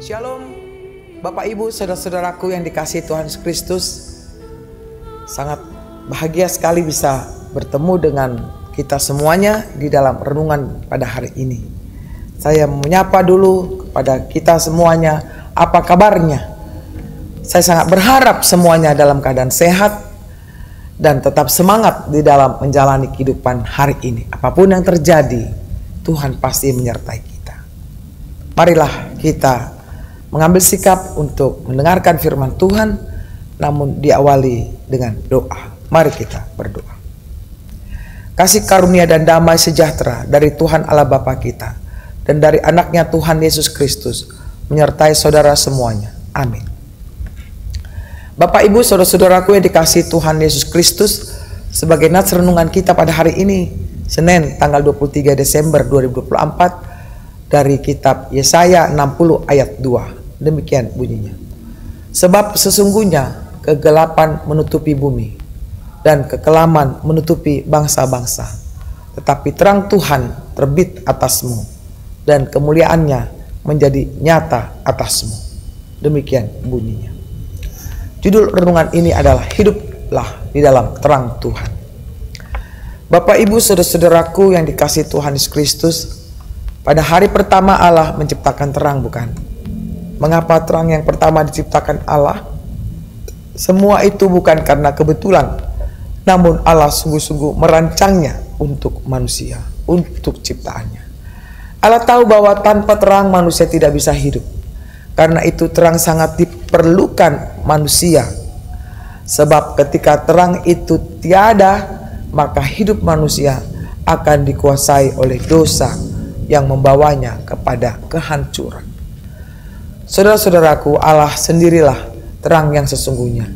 Shalom, Bapak Ibu, saudara-saudaraku yang dikasihi Tuhan Yesus Kristus. Sangat bahagia sekali bisa bertemu dengan kita semuanya di dalam renungan pada hari ini. Saya menyapa dulu kepada kita semuanya, apa kabarnya? Saya sangat berharap semuanya dalam keadaan sehat dan tetap semangat di dalam menjalani kehidupan hari ini. Apapun yang terjadi, Tuhan pasti menyertai kita. Marilah kita mengambil sikap untuk mendengarkan firman Tuhan, namun diawali dengan doa. Mari kita berdoa. Kasih karunia dan damai sejahtera dari Tuhan Allah Bapa kita dan dari anaknya Tuhan Yesus Kristus menyertai saudara semuanya. Amin. Bapak Ibu, saudara-saudaraku yang dikasihi Tuhan Yesus Kristus, sebagai nats renungan kita pada hari ini, Senin tanggal 23 Desember 2024, dari kitab Yesaya 60 ayat 2. Demikian bunyinya. Sebab sesungguhnya kegelapan menutupi bumi dan kekelaman menutupi bangsa-bangsa, tetapi terang Tuhan terbit atasmu dan kemuliaannya menjadi nyata atasmu. Demikian bunyinya. Judul renungan ini adalah hiduplah di dalam terang Tuhan. Bapak Ibu, saudara-saudaraku yang dikasihi Tuhan Yesus Kristus, pada hari pertama Allah menciptakan terang, bukan? Mengapa terang yang pertama diciptakan Allah? Semua itu bukan karena kebetulan, namun Allah sungguh-sungguh merancangnya untuk manusia, untuk ciptaannya. Allah tahu bahwa tanpa terang manusia tidak bisa hidup. Karena itu terang sangat diperlukan manusia. Sebab ketika terang itu tiada, maka hidup manusia akan dikuasai oleh dosa yang membawanya kepada kehancuran. Saudara-saudaraku, Allah sendirilah terang yang sesungguhnya.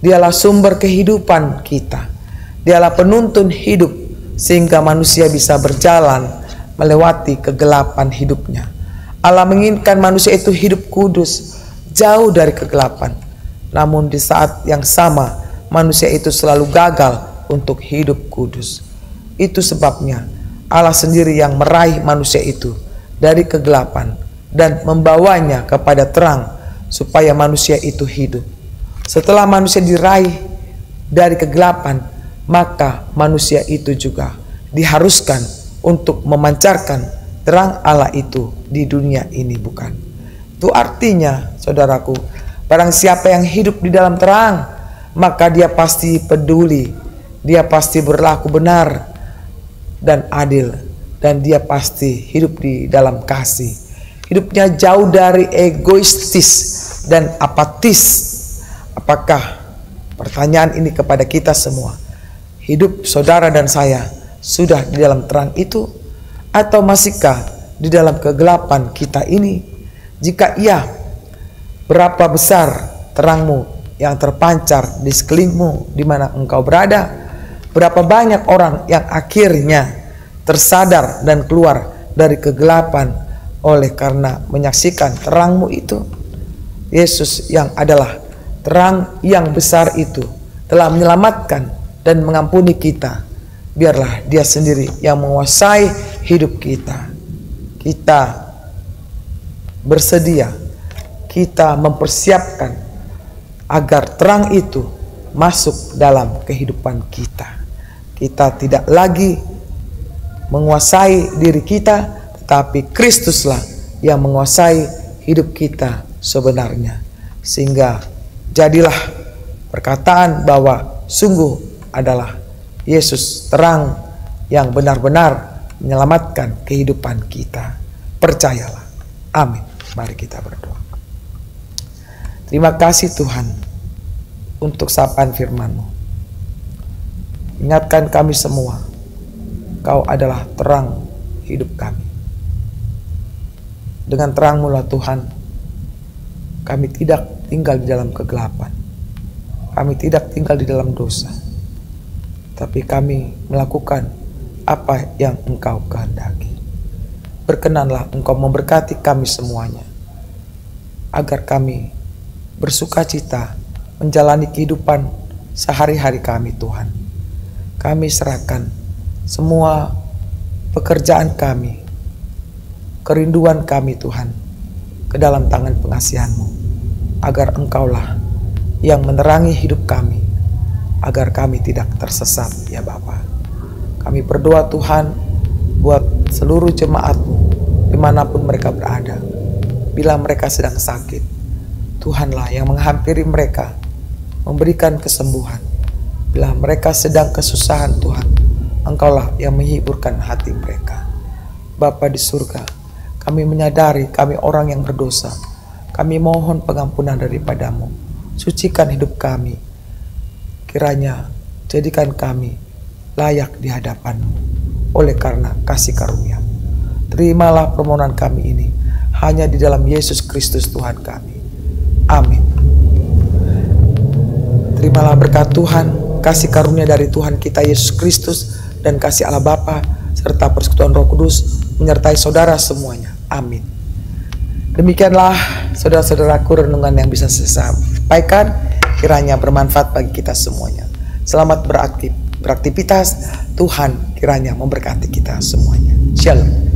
Dialah sumber kehidupan kita. Dialah penuntun hidup sehingga manusia bisa berjalan melewati kegelapan hidupnya. Allah menginginkan manusia itu hidup kudus, jauh dari kegelapan. Namun di saat yang sama, manusia itu selalu gagal untuk hidup kudus. Itu sebabnya Allah sendiri yang meraih manusia itu dari kegelapan dan membawanya kepada terang supaya manusia itu hidup. Setelah manusia diraih dari kegelapan, maka manusia itu juga diharuskan untuk memancarkan terang Allah itu di dunia ini, bukan? Itu artinya, saudaraku, barang siapa yang hidup di dalam terang, maka dia pasti peduli, dia pasti berlaku benar dan adil, dan dia pasti hidup di dalam kasih. Hidupnya jauh dari egoistis dan apatis. Apakah, pertanyaan ini kepada kita semua, hidup saudara dan saya sudah di dalam terang itu, atau masihkah di dalam kegelapan kita ini? Jika iya, berapa besar terangmu yang terpancar di sekelilingmu di mana engkau berada? Berapa banyak orang yang akhirnya tersadar dan keluar dari kegelapan oleh karena menyaksikan terangmu itu? Yesus yang adalah terang yang besar itu telah menyelamatkan dan mengampuni kita. Biarlah dia sendiri yang menguasai hidup kita. Kita bersedia, kita mempersiapkan agar terang itu masuk dalam kehidupan kita. Kita tidak lagi menguasai diri kita, tetapi Kristuslah yang menguasai hidup kita sebenarnya. Sehingga jadilah perkataan bahwa sungguh adalah Yesus terang yang benar-benar menyelamatkan kehidupan kita. Percayalah. Amin. Mari kita berdoa. Terima kasih Tuhan untuk sapaan firman-Mu. Ingatkan kami semua, Kau adalah terang hidup kami. Dengan terang-Mu lah Tuhan, kami tidak tinggal di dalam kegelapan. Kami tidak tinggal di dalam dosa. Tapi kami melakukan apa yang Engkau kehendaki. Berkenanlah Engkau memberkati kami semuanya, agar kami bersukacita menjalani kehidupan sehari-hari kami Tuhan. Kami serahkan semua pekerjaan kami, kerinduan kami Tuhan, ke dalam tangan pengasihan-Mu, agar Engkaulah yang menerangi hidup kami, agar kami tidak tersesat ya Bapa. Kami berdoa Tuhan buat seluruh jemaat-Mu dimanapun mereka berada. Bila mereka sedang sakit, Tuhanlah yang menghampiri mereka, memberikan kesembuhan. Bila mereka sedang kesusahan Tuhan, Engkaulah yang menghiburkan hati mereka. Bapa di surga, kami menyadari kami orang yang berdosa. Kami mohon pengampunan daripada-Mu. Sucikan hidup kami. Kiranya jadikan kami layak di hadapan-Mu oleh karena kasih karunia. Terimalah permohonan kami ini hanya di dalam Yesus Kristus Tuhan kami. Amin. Terimalah berkat Tuhan, kasih karunia dari Tuhan kita Yesus Kristus, dan kasih Allah Bapa serta persekutuan Roh Kudus menyertai saudara semuanya. Amin. Demikianlah saudara-saudaraku renungan yang bisa saya sampaikan, kiranya bermanfaat bagi kita semuanya. Selamat beraktivitas, Tuhan kiranya memberkati kita semuanya. Shalom.